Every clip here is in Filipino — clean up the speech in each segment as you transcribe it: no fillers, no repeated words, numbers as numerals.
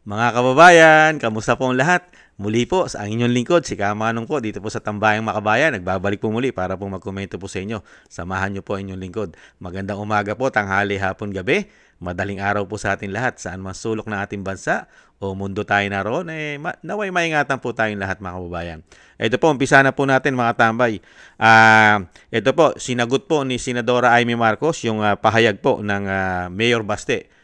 Mga kababayan, kamusta po ang lahat? Muli po sa ang inyong lingkod, si Kamanong po dito po sa Tambayang Makabayan. Nagbabalik po muli para po magkomento po sa inyo. Samahan niyo po ang inyong lingkod. Magandang umaga po, tanghali, hapon, gabi. Madaling araw po sa ating lahat. Saan man sulok ng ating bansa o mundo tayo naroon, naway maingatan po tayong lahat mga kababayan. Ito po, umpisa na po natin mga tambay. Ito po, sinagot po ni Senadora Amy Marcos yung pahayag po ng Mayor Baste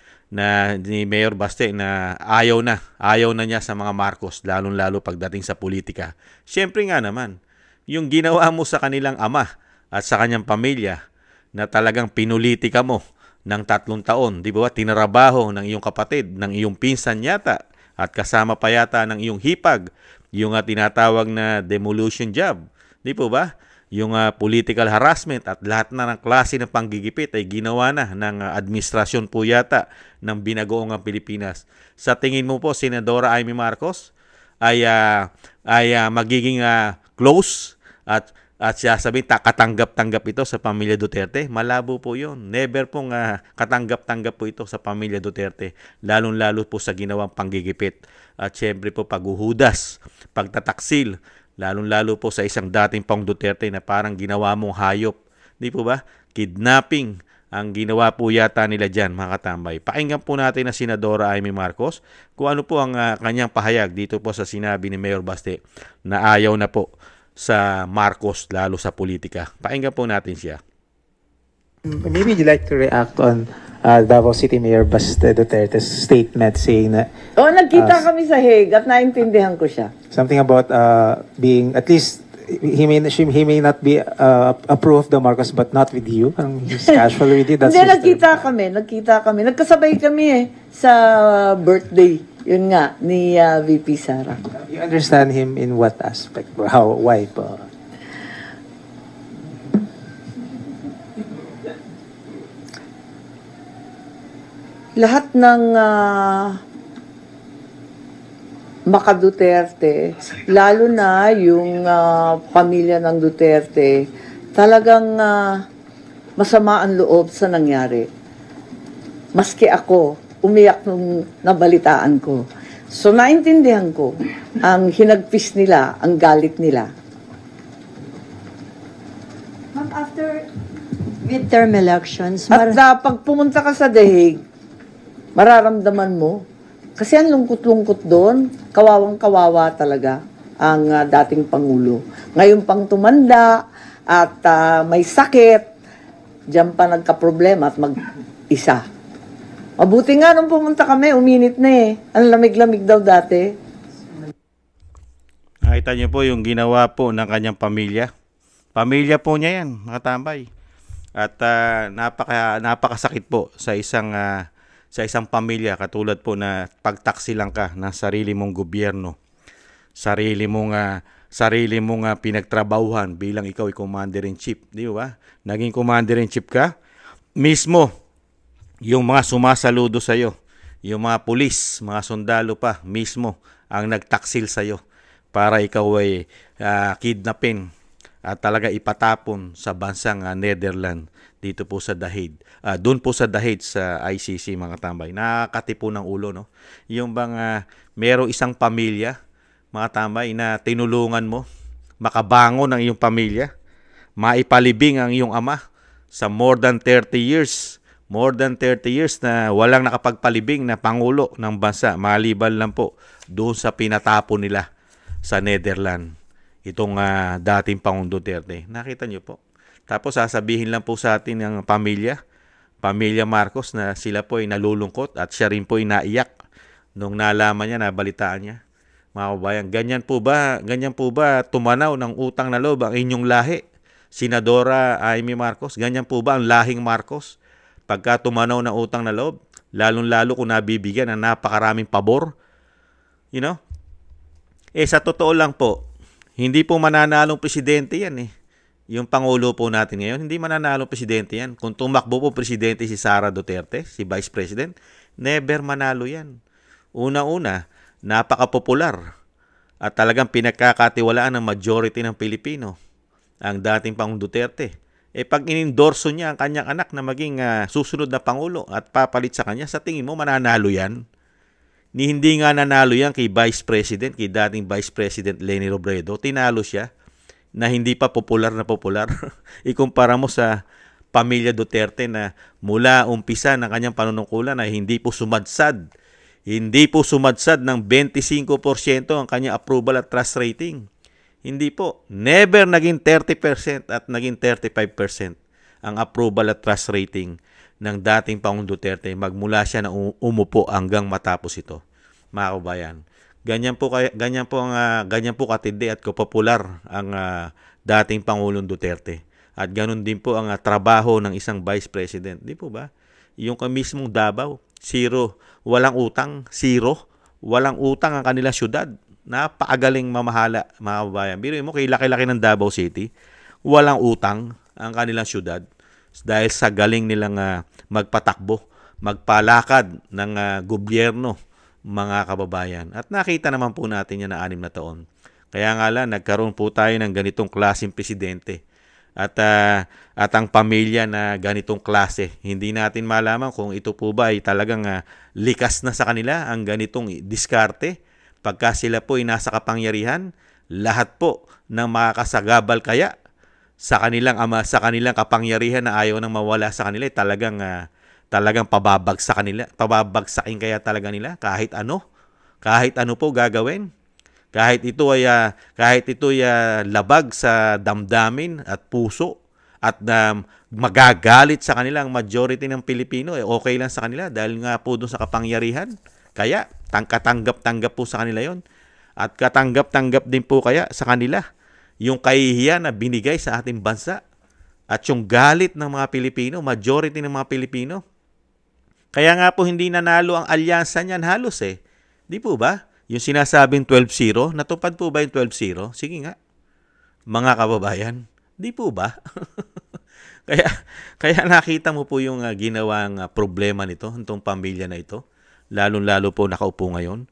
ni Mayor Baste na ayaw na niya sa mga Marcos, lalong-lalo pagdating sa politika. Siyempre nga naman, yung ginawa mo sa kanilang ama at sa kanyang pamilya na talagang pinulitika mo ng 3 taon, di ba? Tinarabaho ng iyong kapatid, ng iyong pinsan yata, at kasama pa yata ng iyong hipag, yung tinatawag na demolition job, di po ba? Yung political harassment at lahat na ng klase ng panggigipit ay ginawa na ng administrasyon po yata ng binagoong Pilipinas. Sa tingin mo po, Senadora Amy Marcos ay magiging close at sasabihin katanggap-tanggap ito sa pamilya Duterte? Malabo po yun. Never pong katanggap-tanggap po ito sa pamilya Duterte, lalong-lalo po sa ginawang panggigipit. At syempre po paghuhudas, pagtataksil, lalong-lalo po sa isang dating Pangulong Duterte na parang ginawa mong hayop. Di po ba? Kidnapping ang ginawa po yata nila dyan, mga katambay. Pakinggan po natin na Senadora Amy Marcos kung ano po ang kanyang pahayag dito po sa sinabi ni Mayor Baste na ayaw na po sa Marcos lalo sa politika. Pakinggan po natin siya. Maybe you'd like to react on Davao City Mayor Baste Duterte's statement saying that nagkita kami sa Hague at naintindihan ko siya. something about being at least he may not be approve of the Marcos but not with you. He's casual with you. That's Hindi, nagkita kami. Nagkasabay kami sa birthday. Yun nga, ni VP Sara. You understand him in what aspect? Why po? Lahat ng Maka-Duterte, lalo na yung pamilya ng Duterte, talagang masama ang loob sa nangyari. Maski ako, umiyak nung nabalitaan ko. So, naintindihan ko ang hinagpis nila, ang galit nila. Ma'am, after midterm elections, At pag pumunta ka sa The Hague, mararamdaman mo, kasi ang lungkot-lungkot doon, kawawang-kawawa talaga ang dating Pangulo. Ngayon pang tumanda at may sakit, diyan pa nagka-problema at mag-isa. Mabuti nga nung pumunta kami, uminit na eh. Ang lamig-lamig daw dati. Nakita niyo po yung ginawa po ng kanyang pamilya. Pamilya po niya yan, mga tambay. At napakasakit po sa isang pamilya katulad po na pagtaksilang ka ng sarili mong gobyerno, sarili mong pinagtrabahuhan bilang ikaw ay commander-in-chief, di ba? Naging commander-in-chief ka, mismo yung mga sumasaludo sa iyo, yung mga pulis, mga sundalo pa mismo ang nagtaksil sa iyo para ikaw ay kidnapin at talaga ipatapon sa bansang Netherlands dito po sa The Hague. Doon po sa The Hague sa ICC, mga tambay. Nakakatipo ng ulo, no? Yung bang merong isang pamilya, mga tambay, na tinulungan mo, makabangon ang iyong pamilya, maipalibing ang iyong ama sa more than 30 years na walang nakapagpalibing na pangulo ng bansa, maliban lang po doon sa pinatapon nila sa Netherlands. Itong dating Pangulong Duterte. Nakita niyo po. Tapos sasabihin lang po sa atin ng pamilya Marcos na sila po ay nalulungkot at siya rin po ay naiyak nung nalaman niya, nabalitaan niya. Mga kabayan, ganyan po ba tumanaw ng utang na loob ang inyong lahi? Senadora Amy Marcos, ganyan po ba ang lahing Marcos? Pagka tumanaw ng utang na loob, lalong-lalo kung nabibigyan ng napakaraming pabor. You know? Sa totoo lang po, hindi po mananalong presidente yan eh. Yung Pangulo po natin ngayon, hindi mananalong presidente yan. Kung tumakbo po presidente si Sara Duterte, si Vice President, never manalo yan. Una-una, napaka-popular at talagang pinagkakatiwalaan ng majority ng Pilipino ang dating Pangulong Duterte. Pag inendorso niya ang kanyang anak na maging susunod na Pangulo at papalit sa kanya, sa tingin mo mananalo yan? Hindi nga nanalo yan kay Vice President, kay dating Vice President Leni Robredo. Tinalo siya na hindi pa popular na popular. Ikumpara mo sa pamilya Duterte na mula umpisa ng kanyang panunungkulan ay hindi po sumadsad. Hindi po sumadsad ng 25% ang kanyang approval at trust rating. Hindi po. Never naging 30% at naging 35% ang approval at trust rating ng dating Pangulong Duterte magmula siya na umupo hanggang matapos ito. Mga kabayan. Ganyan po katindi at kapopular ang dating Pangulong Duterte. At ganun din po ang trabaho ng isang Vice President. Di po ba? Yung mismong Davao, zero. Walang utang, zero. Walang utang ang kanilang syudad. Napakagaling mamahala, mga kabayan. Biruin mo, kay laki-laki ng Davao City, walang utang ang kanilang syudad dahil sa galing nilang magpatakbo, magpalakad ng gobyerno, mga kababayan. At nakita naman po natin yan na 6 na taon. Kaya nga lang, nagkaroon po tayo ng ganitong klaseng presidente. At ang pamilya na ganitong klase. Hindi natin malaman kung ito po ba ay talagang likas na sa kanila ang ganitong diskarte. Pagka sila po ay nasa kapangyarihan, lahat po ng makakasagabal kaya sa kanilang kapangyarihan na ayaw nang mawala sa kanila, talagang pababagsakin kaya talaga nila kahit ano po gagawin. Kahit ito ay labag sa damdamin at puso at magagalit sa kanila ang majority ng Pilipino, okay lang sa kanila dahil nga po doon sa kapangyarihan. Kaya katanggap-tanggap po sa kanila yon. At katanggap-tanggap din po kaya sa kanila yung kahihiyan na binigay sa ating bansa at yung galit ng mga Pilipino, majority ng mga Pilipino. Kaya nga po hindi nanalo ang alyansa niyan halos Di po ba? Yung sinasabing 12-0, natupad po ba yung 12-0? Sige nga, mga kababayan, di po ba? kaya nakita mo po yung ginawang problema nito, itong pamilya na ito. Lalo po nakaupo ngayon.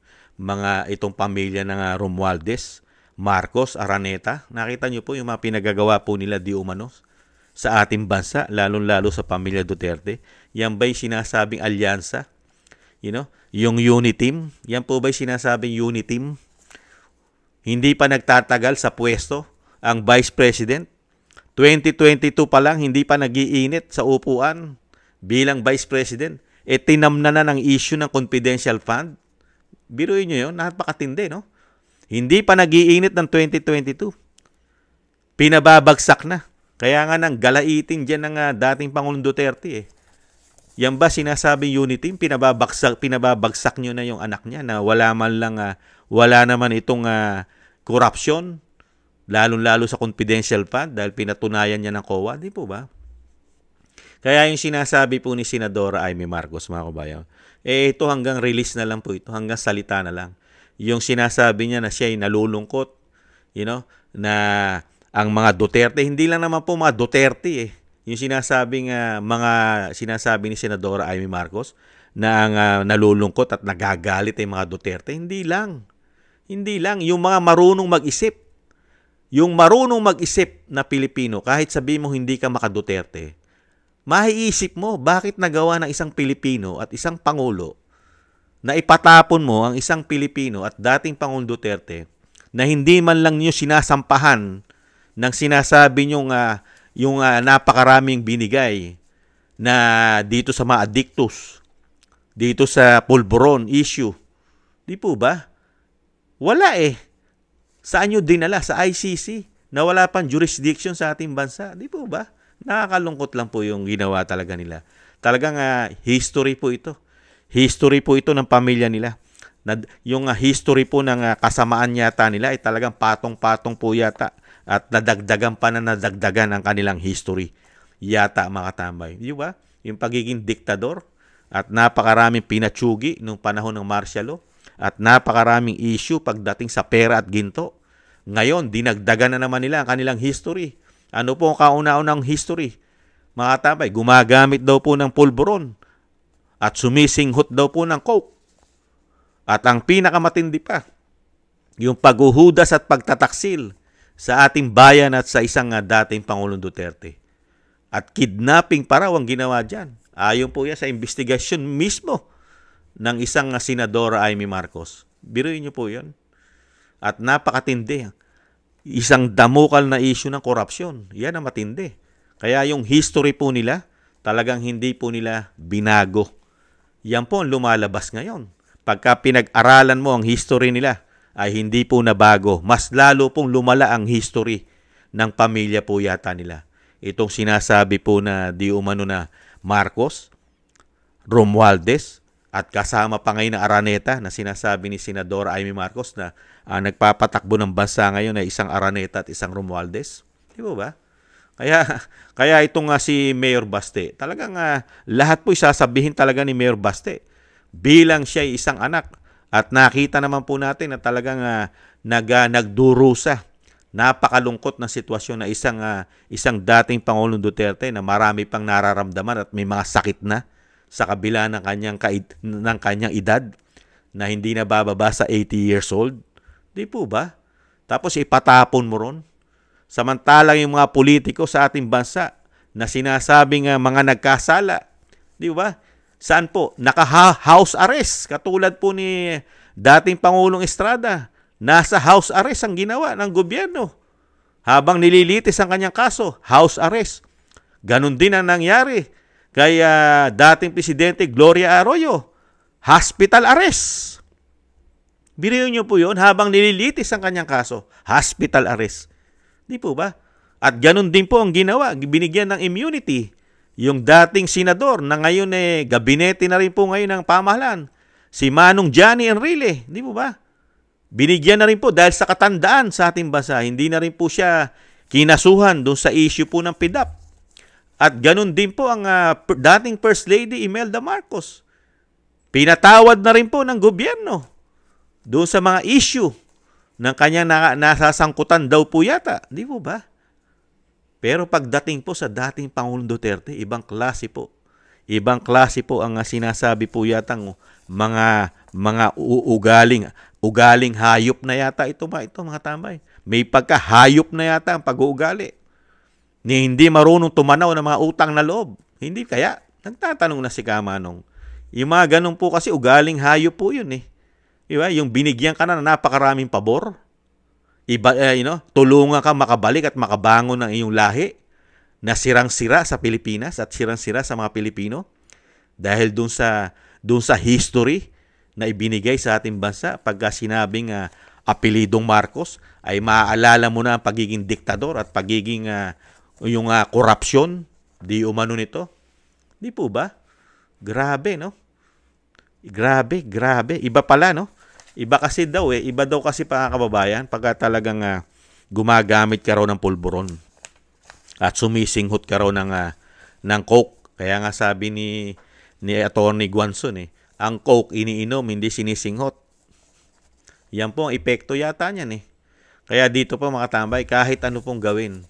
Itong pamilya ng Romualdez, Marcos, Araneta. Nakita nyo po yung mga pinagagawa po nila di umano sa ating bansa, lalo sa pamilya Duterte. Yan ba'y sinasabing alyansa? Yung Uniteam, yan po ba'y sinasabing Uniteam? Hindi pa nagtatagal sa pwesto ang Vice President. 2022 pa lang, hindi pa nag-iinit sa upuan bilang Vice President. Tinamna na ng issue ng confidential fund. Biruin nyo yun, napakatindi, no? Hindi pa nag-iinit ng 2022. Pinababagsak na. Kaya nga nang galaitin dyan ng dating Pangulong Duterte Yan ba sinasabing Unity? Pinababagsak nyo na yung anak niya na wala naman itong corruption, lalo sa confidential fund dahil pinatunayan niya ng COA, di po ba? Kaya yung sinasabi po ni Senadora Amy Marcos, mga kabayan, ito hanggang release na lang po ito, hanggang salita na lang. Yung sinasabi niya na siya ay nalulungkot, na ang mga Duterte, hindi lang naman po mga Duterte yung sinasabi ni Senadora Amy Marcos na ang nalulungkot at nagagalit ay mga Duterte, hindi lang yung mga marunong mag-isip. Yung marunong mag-isip na Pilipino, kahit sabihin mo hindi ka maka-Duterte, maiisip mo bakit nagawa ng isang Pilipino at isang Pangulo na ipatapon mo ang isang Pilipino at dating Pangulong Duterte na hindi man lang niyo sinasampahan ng sinasabi niyong yung napakaraming binigay na dito sa mga addictus, dito sa pulburon issue. Di po ba? Wala Saan nyo dinala? Sa ICC na wala pang jurisdiction sa ating bansa. Di po ba? Nakakalungkot lang po yung ginawa talaga nila. Talagang history po ito. History po ito ng pamilya nila. Yung history po ng kasamaan yata nila ay talagang patong-patong po yata. At nadagdagan ang kanilang history. Yata mga tambay. Di ba? Yung pagiging diktador at napakaraming pinatsugi nung panahon ng martial law at napakaraming issue pagdating sa pera at ginto. Ngayon, dinagdagan na naman nila ang kanilang history. Ano po ang kauna-unang history? Mga tambay, gumagamit daw po ng pulburon at sumisinghot daw po ng coke. At ang pinakamatindi pa, yung paghuhudas at pagtataksil sa ating bayan at sa isang dating Pangulong Duterte. At kidnapping pa raw ang ginawa dyan. Ayon po yan sa investigasyon mismo ng isang Senadora Amy Marcos. Biruin niyo po yun. At napakatindi. Isang damukal na issue ng korupsyon. Yan ang matindi. Kaya yung history po nila, talagang hindi po nila binago. Yan po ang lumalabas ngayon. Pagka pinag-aralan mo ang history nila, ay hindi po nabago. Mas lalo pong lumala ang history ng pamilya po yata nila. Itong sinasabi po na di umano na Marcos, Romualdez, at kasama pa ngayon na Araneta na sinasabi ni Senadora Amy Marcos na nagpapatakbo ng bansa ngayon ay isang Araneta at isang Romualdez. Di ba? Kaya itong si Mayor Baste, talagang lahat po isasabihin talaga ni Mayor Baste bilang siya ay isang anak. At nakita naman po natin na talagang nagdurusa. Napakalungkot na sitwasyon na isang dating Pangulong Duterte na marami pang nararamdaman at may mga sakit na sa kabila ng kanyang edad na hindi na bababa sa 80 years old. Di po ba? Tapos ipatapon mo ron. Samantalang yung mga politiko sa ating bansa na sinasabing mga nagkasala, di ba? Saan po? Naka-house arrest. Katulad po ni dating Pangulong Estrada. Nasa house arrest ang ginawa ng gobyerno. Habang nililitis ang kanyang kaso, house arrest. Ganon din ang nangyari kay dating Presidente Gloria Arroyo. Hospital arrest. Biro niyo po yun, habang nililitis ang kanyang kaso, hospital arrest. Di po ba? At ganon din po ang ginawa, binigyan ng immunity yung dating senador na ngayon gabinete na rin po ngayon ng pamahalaan, si Manong Johnny Enrile. Di po ba? Binigyan na rin po dahil sa katandaan sa ating bansa, hindi na rin po siya kinasuhan doon sa issue po ng PDAP. At ganun din po ang dating First Lady Imelda Marcos. Pinatawad na rin po ng gobyerno doon sa mga issue ng kanyang nasasangkutan daw po yata. Di po ba? Pero pagdating po sa dating Pangulong Duterte, ibang klase po. Ibang klase po ang sinasabi po yatang mga ugaling hayop na yata ito mga tambay. May pagkahayop na yata ang pag-uugali. Ni hindi marunong tumanaw ng mga utang na loob. Hindi kaya nagtatanong na si Kamanong. Yung mga ganun po kasi ugaling hayop po yun eh. Diba? Yung binigyan ka na napakaraming pabor. Tulungan ka makabalik at makabangon ng iyong lahi na sirang-sira sa Pilipinas at sirang-sira sa mga Pilipino dahil dun sa history na ibinigay sa ating bansa pagka sinabing apelidong Marcos ay maaalala mo na ang pagiging diktador at pagiging yung korupsyon di umano nito. Di po ba? Grabe, no? Grabe. Iba pala, no? Iba daw kasi mga kababayan pagka talagang gumagamit ka raw ng pulburon at sumisinghot ka raw ng coke. Kaya nga sabi ni Attorney Guanzon ang coke iniinom, hindi sinisinghot. Yan po ang epekto yata niyan eh. Kaya dito po mga tambay, kahit ano pong gawin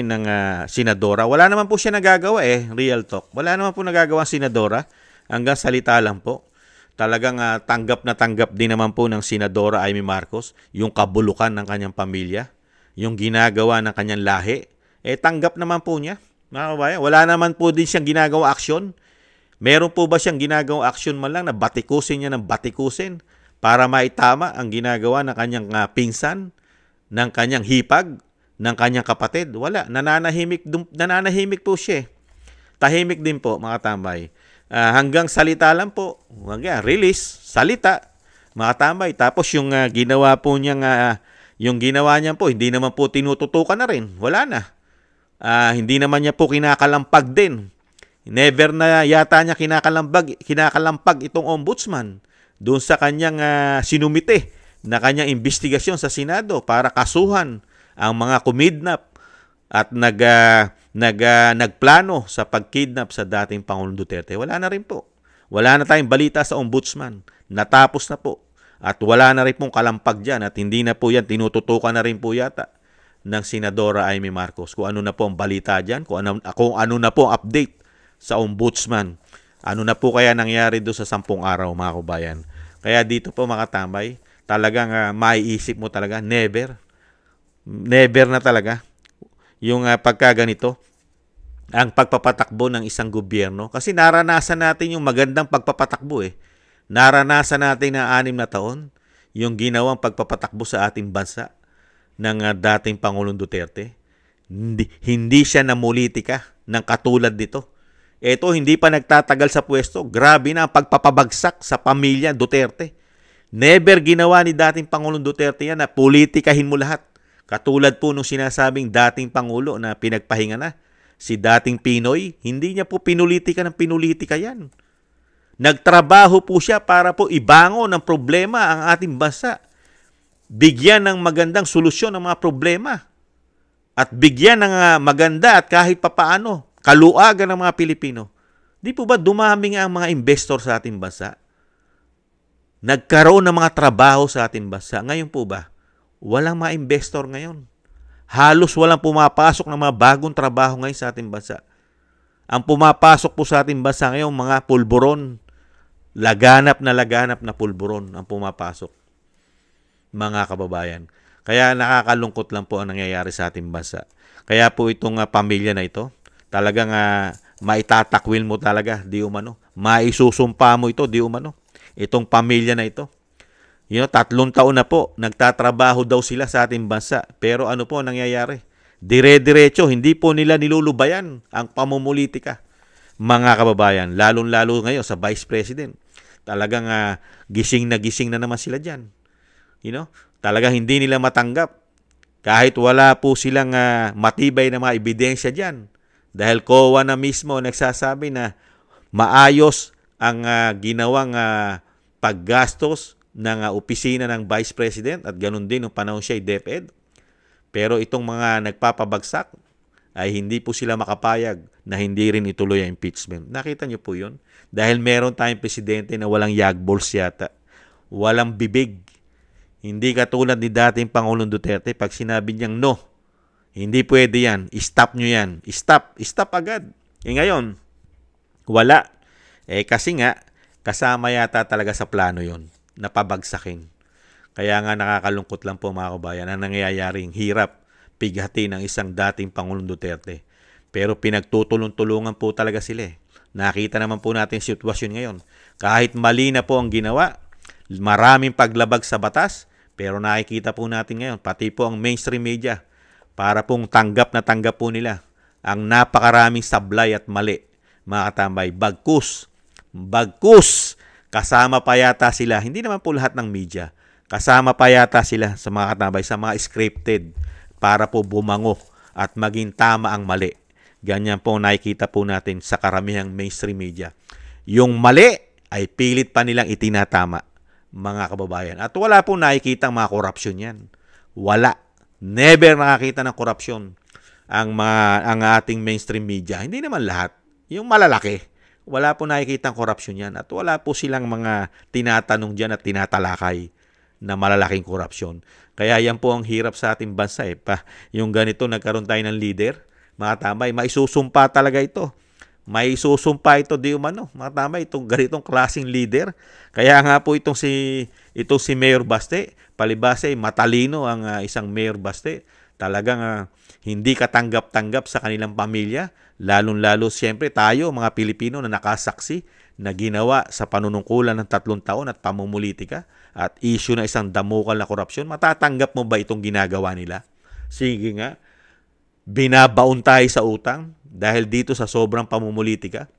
ng senadora, wala naman po siya nagagawa real talk. Wala naman po nagagawa ang senadora, hanggang salita lang po. Talagang tanggap din naman po ng Senadora Amy Marcos yung kabulukan ng kanyang pamilya, yung ginagawa ng kanyang lahi. Tanggap naman po niya. Mga kabayan, wala naman po din siyang ginagawa aksyon. Meron po ba siyang ginagawa aksyon man lang na batikusin niya ng batikusin para maitama ang ginagawa ng kanyang pinsan, ng kanyang hipag, ng kanyang kapatid? Wala. Nananahimik po siya. Tahimik din po, mga tambay. Hanggang salita lang po. Release, salita, mga tambay. Tapos yung ginawa niya po, hindi naman po tinututukan na rin. Wala na. Hindi naman niya po kinakalampag din. Never na yata niya kinakalampag itong ombudsman doon sa kanyang sinumite na kanyang investigasyon sa Senado para kasuhan ang mga kumidnap at nagplano sa pagkidnap sa dating Pangulong Duterte. Wala na rin po. Wala na tayong balita sa ombudsman. Natapos na po. At wala na rin pong kalampag dyan at hindi na po yan, tinututukan na rin po yata ng Senadora Amy Marcos. Kung ano na po ang balita dyan, kung ano na po ang update sa ombudsman. Ano na po kaya nangyari doon sa 10 araw, mga kabayan. Kaya dito po mga tambay, talagang maiisip mo talaga, never na talaga yung pagkaganito. ang pagpapatakbo ng isang gobyerno. Kasi naranasan natin yung magandang pagpapatakbo eh. Naranasan natin na 6 na taon yung ginawang pagpapatakbo sa ating bansa ng dating Pangulong Duterte. Hindi siya namulitika ng katulad nito. Ito, hindi pa nagtatagal sa pwesto. Grabe na ang pagpapabagsak sa pamilya Duterte. Never ginawa ni dating Pangulong Duterte yan na politikahin mo lahat. Katulad po nung sinasabing dating Pangulo na pinagpahinga na. Si dating Pinoy, hindi niya po pinulitika ng pinulitika yan. Nagtrabaho po siya para po ibangon ng problema ang ating bansa. Bigyan ng magandang solusyon ng mga problema. At bigyan ng maganda at kahit papaano, kaluagan ng mga Pilipino. Di po ba dumami nga ang mga investor sa ating bansa? Nagkaroon ng mga trabaho sa ating bansa. Ngayon po ba, walang mga investor ngayon. Halos walang pumapasok ng mga bagong trabaho ngayon sa ating bansa. Ang pumapasok po sa ating bansa ngayon, mga pulburon, laganap na pulburon ang pumapasok. Mga kababayan. Kaya nakakalungkot lang po ang nangyayari sa ating bansa. Kaya po itong pamilya na ito, talagang maitatakwil mo talaga, di umano. Maisusumpa mo ito, di umano. Itong pamilya na ito. 3 taon na po, nagtatrabaho daw sila sa ating bansa. Pero ano po nangyayari? Dire-diretso, hindi po nila nilulubayan ang pamumulitika. Mga kababayan, lalong-lalo ngayon sa Vice President. Talagang gising na naman sila dyan. Talagang hindi nila matanggap. Kahit wala po silang matibay na mga ebidensya dyan. Dahil COA na mismo nagsasabi na maayos ang ginawang paggastos ng opisina ng Vice President at ganun din nung panahon siya ay DepEd. Pero itong mga nagpapabagsak ay hindi po sila makapayag na hindi rin ituloy ang impeachment. Nakita niyo po yun? Dahil meron tayong presidente na walang yagbols yata. Walang bibig. Hindi katulad ni dating Pangulong Duterte pag sinabi niyang no, hindi pwede yan. Stop nyo yan. Stop agad. Ngayon, wala. Kasi nga, kasama yata talaga sa plano yon na pabagsakin. Kaya nga nakakalungkot lang po mga kabayan ang nangyayaring hirap pighati ng isang dating Pangulong Duterte. Pero pinagtutulong-tulungan po talaga sila. Nakita naman po natin yung sitwasyon ngayon. Kahit mali na po ang ginawa, maraming paglabag sa batas, pero nakikita po natin ngayon, pati po ang mainstream media, para pong tanggap na tanggap po nila ang napakaraming sablay at mali, mga katambay. Bagkus, kasama pa yata sila, hindi naman po lahat ng media, kasama pa yata sila sa mga katambay, sa mga scripted, para po bumango at maging tama ang mali. Ganyan po nakikita po natin sa karamihang mainstream media. Yung mali ay pilit pa nilang itinatama, mga kababayan. At wala po nakikita mga korupsyon yan. Wala. Never nakakita ng korupsyon ang ating mainstream media. Hindi naman lahat. Yung malalaki. Wala po nakikita ng korupsyon yan. At wala po silang mga tinatanong dyan at tinatalakay na malalaking korupsyon. Kaya yan po ang hirap sa ating bansa. Yung ganito, nagkaroon tayo ng leader, mga tambay, maisusumpa talaga ito. Maisusumpa ito di umano. Mga tambay, itong ganitong klaseng leader. Kaya nga po itong si Mayor Baste, palibase, matalino ang isang Mayor Baste. Talagang hindi katanggap-tanggap sa kanilang pamilya. Lalong-lalo siyempre tayo, mga Pilipino na nakasaksi na ginawa sa panunungkulan ng 3 taon at pamumulitika at issue na isang damukal na korupsyon. Matatanggap mo ba itong ginagawa nila? Sige nga. Binabaon tayo sa utang dahil dito sa sobrang pamumulitika.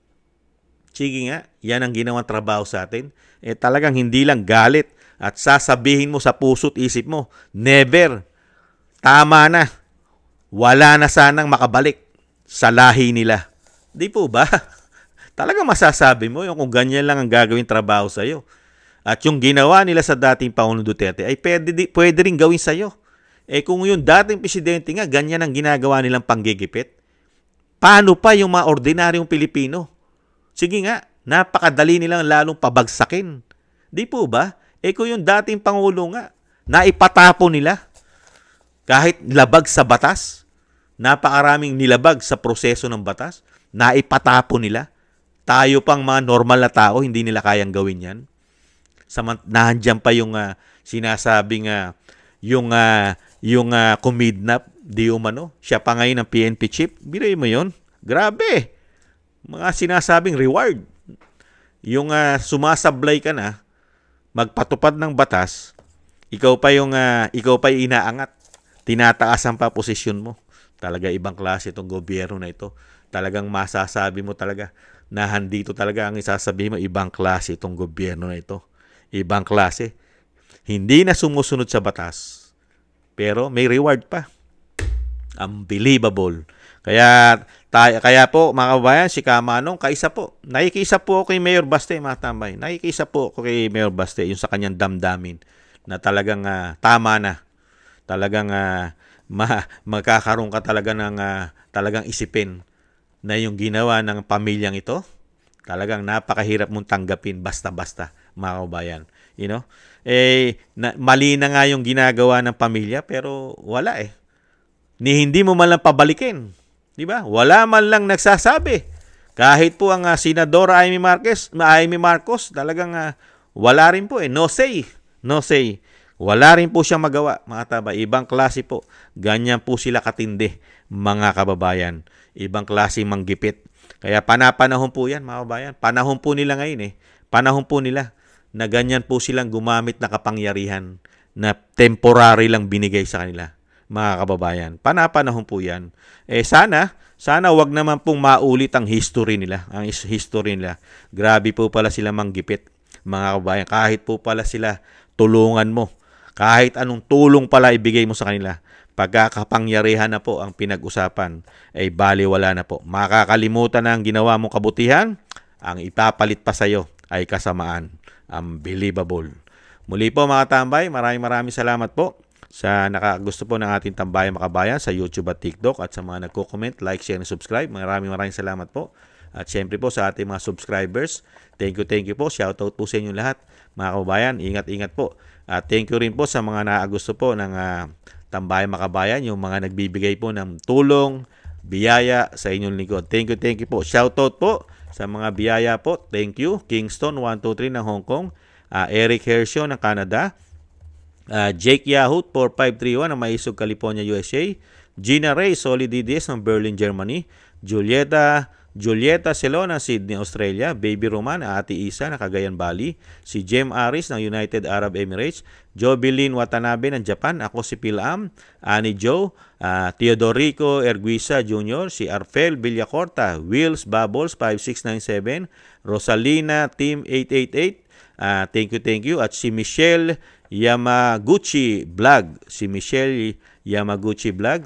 Sige nga, yan ang ginawang trabaho sa atin. Talagang hindi lang galit at sasabihin mo sa puso't isip mo, never, tama na, wala na sanang makabalik sa lahi nila. Di po ba? Talagang masasabi mo yung kung ganyan lang ang gagawin trabaho sa'yo. At yung ginawa nila sa dating Pangulong Duterte ay pwede rin gawin sa'yo. Kung yung dating presidente nga, ganyan ang ginagawa nilang panggigipit, paano pa yung mga ordinaryong Pilipino? Sige nga, napakadali nilang lalong pabagsakin. Di po ba? Kung yung dating Pangulo nga, naipatapo nila, kahit labag sa batas, napakaraming nilabag sa proseso ng batas, naipatapo nila. Tayo pang mga normal na tao, hindi nila kayang gawin yan. Nandiyan pa yung sinasabing yung kumidnap, di umano. Siya pa ngayon ang PNP chief. Biruin mo yun. Grabe! Mga sinasabing reward. Yung sumasablay ka na, magpatupad ng batas, ikaw pa yung inaangat. Tinataasan pa posisyon mo. Talaga ibang klase itong gobyerno na ito. Talagang masasabi mo talaga na handito talaga ang isasabihin mo, ibang klase itong gobyerno na ito. Ibang klase. Hindi na sumusunod sa batas. Pero may reward pa. Unbelievable. Kaya po, mga kabayan, si Kamanong, nakikisa po ako kay Mayor Baste, mga tambay. Nakikisa po ako kay Mayor Baste, yung sa kanyang damdamin, na talagang tama na. Talagang magkakaroon ka talaga ng talagang isipin na yung ginawa ng pamilyang ito, talagang napakahirap mong tanggapin basta-basta, mga kabayan. You know? Mali na nga yung ginagawa ng pamilya, pero wala eh. Hindi mo man lang pabalikin. Di ba? Wala man lang nagsasabi. Kahit po ang Senadora Amy Marcos, talagang wala rin po eh. No say. No say. Wala rin po siyang magawa, mga taba. Ibang klase po. Ganyan po sila katindi, mga kababayan. Ibang klase manggipit. Kaya panapanahon po yan, mga kababayan. Panahon po nila ngayon eh. Panahon po nila na ganyan po silang gumamit na kapangyarihan na temporary lang binigay sa kanila, mga kababayan. Panapanahon po yan. Sana wag naman pong maulit ang history nila. Ang history nila. Grabe po pala sila manggipit, mga kababayan. Kahit po pala sila tulungan mo. Kahit anong tulong pala ibigay mo sa kanila. Pagkakapangyarihan na po ang pinag-usapan, ay baliwala na po. Makakalimutan na ang ginawa mong kabutihan, ang ipapalit pa sa iyo ay kasamaan. Unbelievable. Muli po mga tambay, maraming salamat po sa nakagusto po ng ating Tambayan Makabayan sa YouTube at TikTok, at sa mga nagko-comment, like, share, and subscribe. Maraming salamat po. At syempre po sa ating mga subscribers, thank you po. Shoutout po sa inyo lahat, mga kababayan. Ingat po. At thank you rin po sa mga nakagusto po ng Tambayan Makabayan, yung mga nagbibigay po ng tulong, biyaya sa inyong lingkod. Thank you po. Shoutout po sa mga biyaya po. Thank you. Kingston 123 ng Hong Kong, Eric Hershio ng Canada, Jake Yahoo 4531 ng Maisog, California, USA, Gina Ray Solidides ng Berlin, Germany, Julieta Celona, Sydney, Australia, Baby Roman, Ate Isa na Cagayan Valley, si Jem Aris ng United Arab Emirates, Jobilin Watanabe ng Japan, ako si Pilam, Annie Joe, Teodorico Erguisa Jr., si Arfel Villacorta, Wills Bubbles 5697, Rosalina Team 888, thank you, at si Michelle Yamaguchi Vlog,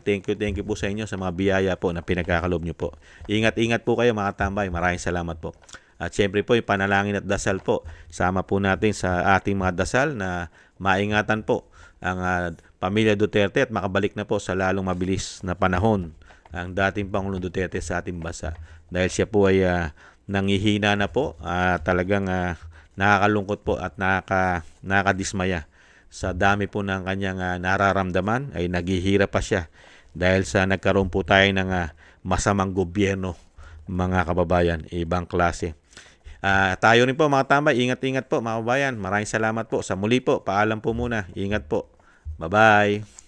thank you po sa inyo sa mga biyaya po na pinagkakalob nyo po. Ingat po kayo, mga tambay. Maraming salamat po. At syempre po, yung panalangin at dasal po, sama po natin sa ating mga dasal na maingatan po ang pamilya Duterte at makabalik na po sa lalong mabilis na panahon ang dating Pangulong Duterte sa ating bansa. Dahil siya po ay nangihina na po, talagang nakakalungkot po at nakadismaya. Sa dami po ng kanyang nararamdaman, ay naghihirap pa siya dahil sa nagkaroon po tayo ng masamang gobyerno, mga kababayan. Ibang klase. Tayo rin po, mga tambay, ingat po, mga kababayan. Maraming salamat po. Sa muli po, paalam po muna. Ingat po. Bye-bye.